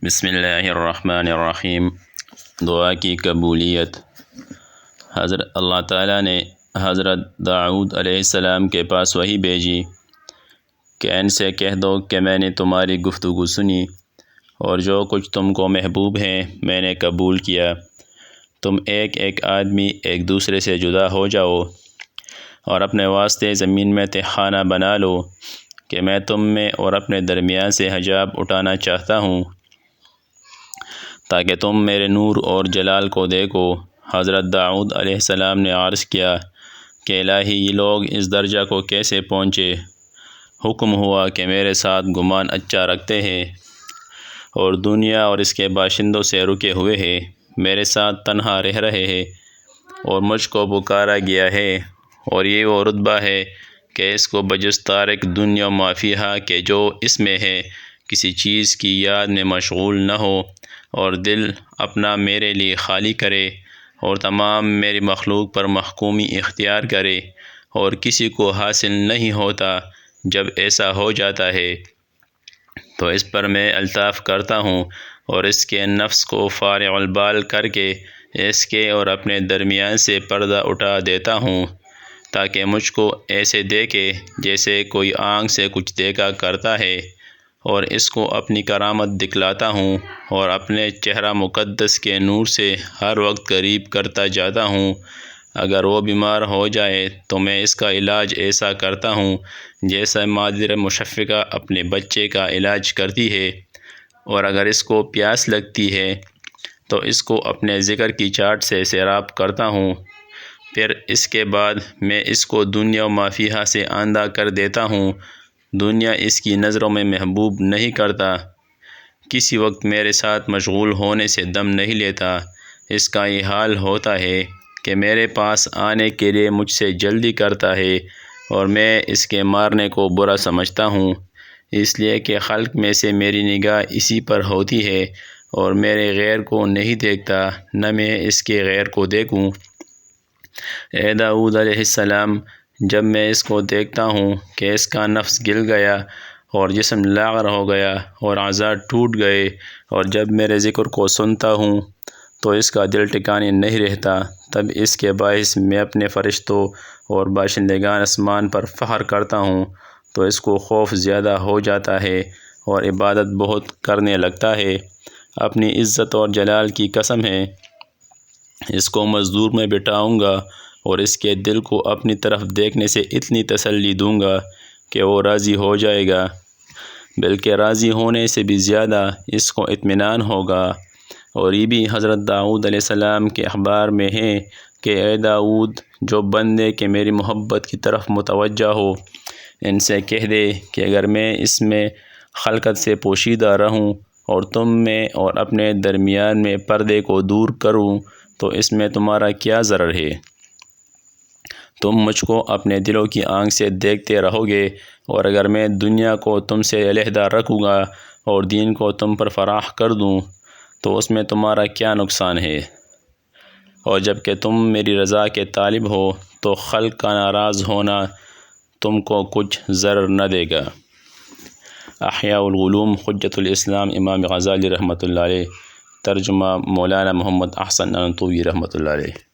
بسم اللہ الرحمن الرحیم۔ دعا کی قبولیت۔ حضرت اللہ تعالیٰ نے حضرت داؤد علیہ السلام کے پاس وحی بھیجی کہ ان سے کہہ دو کہ میں نے تمہاری گفتگو سنی اور جو کچھ تم کو محبوب ہے میں نے قبول کیا۔ تم ایک ایک آدمی ایک دوسرے سے جدا ہو جاؤ اور اپنے واسطے زمین میں تہخانہ بنا لو کہ میں تم میں اور اپنے درمیان سے حجاب اٹھانا چاہتا ہوں تاکہ تم میرے نور اور جلال کو دیکھو۔ حضرت داؤد علیہ السلام نے عرض کیا کہ الہی یہ لوگ اس درجہ کو کیسے پہنچے؟ حکم ہوا کہ میرے ساتھ گمان اچھا رکھتے ہیں اور دنیا اور اس کے باشندوں سے رکے ہوئے ہیں، میرے ساتھ تنہا رہ رہے ہیں اور مجھ کو پکارا گیا ہے، اور یہ وہ رتبہ ہے کہ اس کو بجز تارک دنیا و ما فیہا کہ جو اس میں ہے کسی چیز کی یاد میں مشغول نہ ہو اور دل اپنا میرے لیے خالی کرے اور تمام میری مخلوق پر محکومی اختیار کرے، اور کسی کو حاصل نہیں ہوتا۔ جب ایسا ہو جاتا ہے تو اس پر میں الطاف کرتا ہوں اور اس کے نفس کو فارغ البال کر کے اس کے اور اپنے درمیان سے پردہ اٹھا دیتا ہوں تاکہ مجھ کو ایسے دیکھے جیسے کوئی آنکھ سے کچھ دیکھا کرتا ہے، اور اس کو اپنی کرامت دکھلاتا ہوں اور اپنے چہرہ مقدس کے نور سے ہر وقت قریب کرتا جاتا ہوں۔ اگر وہ بیمار ہو جائے تو میں اس کا علاج ایسا کرتا ہوں جیسا مادر مشفقہ اپنے بچے کا علاج کرتی ہے، اور اگر اس کو پیاس لگتی ہے تو اس کو اپنے ذکر کی چاٹ سے سیراب کرتا ہوں، پھر اس کے بعد میں اس کو دنیا و ما فیہا سے آندھا کر دیتا ہوں۔ دنیا اس کی نظروں میں محبوب نہیں کرتا، کسی وقت میرے ساتھ مشغول ہونے سے دم نہیں لیتا۔ اس کا یہ حال ہوتا ہے کہ میرے پاس آنے کے لیے مجھ سے جلدی کرتا ہے اور میں اس کے مارنے کو برا سمجھتا ہوں، اس لیے کہ خلق میں سے میری نگاہ اسی پر ہوتی ہے اور میرے غیر کو نہیں دیکھتا، نہ میں اس کے غیر کو دیکھوں۔ اے داؤد علیہ السلام، جب میں اس کو دیکھتا ہوں کہ اس کا نفس گل گیا اور جسم لاغر ہو گیا اور اعضاء ٹوٹ گئے، اور جب میرے ذکر کو سنتا ہوں تو اس کا دل ٹھکانے نہیں رہتا، تب اس کے باعث میں اپنے فرشتوں اور باشندگان آسمان پر فخر کرتا ہوں تو اس کو خوف زیادہ ہو جاتا ہے اور عبادت بہت کرنے لگتا ہے۔ اپنی عزت اور جلال کی قسم ہے، اس کو مزدور میں بٹھاؤں گا اور اس کے دل کو اپنی طرف دیکھنے سے اتنی تسلی دوں گا کہ وہ راضی ہو جائے گا، بلکہ راضی ہونے سے بھی زیادہ اس کو اطمینان ہوگا۔ اور یہ بھی حضرت داؤد علیہ السلام کے اخبار میں ہے کہ اے داؤد، جو بندے کہ میری محبت کی طرف متوجہ ہو ان سے کہہ دے کہ اگر میں اس میں خلقت سے پوشیدہ رہوں اور تم میں اور اپنے درمیان میں پردے کو دور کروں تو اس میں تمہارا کیا ضرر ہے؟ تم مجھ کو اپنے دلوں کی آنکھ سے دیکھتے رہو گے، اور اگر میں دنیا کو تم سے علیحدہ رکھوں گا اور دین کو تم پر فراخ کر دوں تو اس میں تمہارا کیا نقصان ہے؟ اور جب کہ تم میری رضا کے طالب ہو تو خلق کا ناراض ہونا تم کو کچھ ضرر نہ دے گا۔ احیاء العلوم حجۃ الاسلام امام غزالی رحمۃ اللہ علیہ۔ ترجمہ مولانا محمد احسن اننطوی رحمۃ اللہ علیہ۔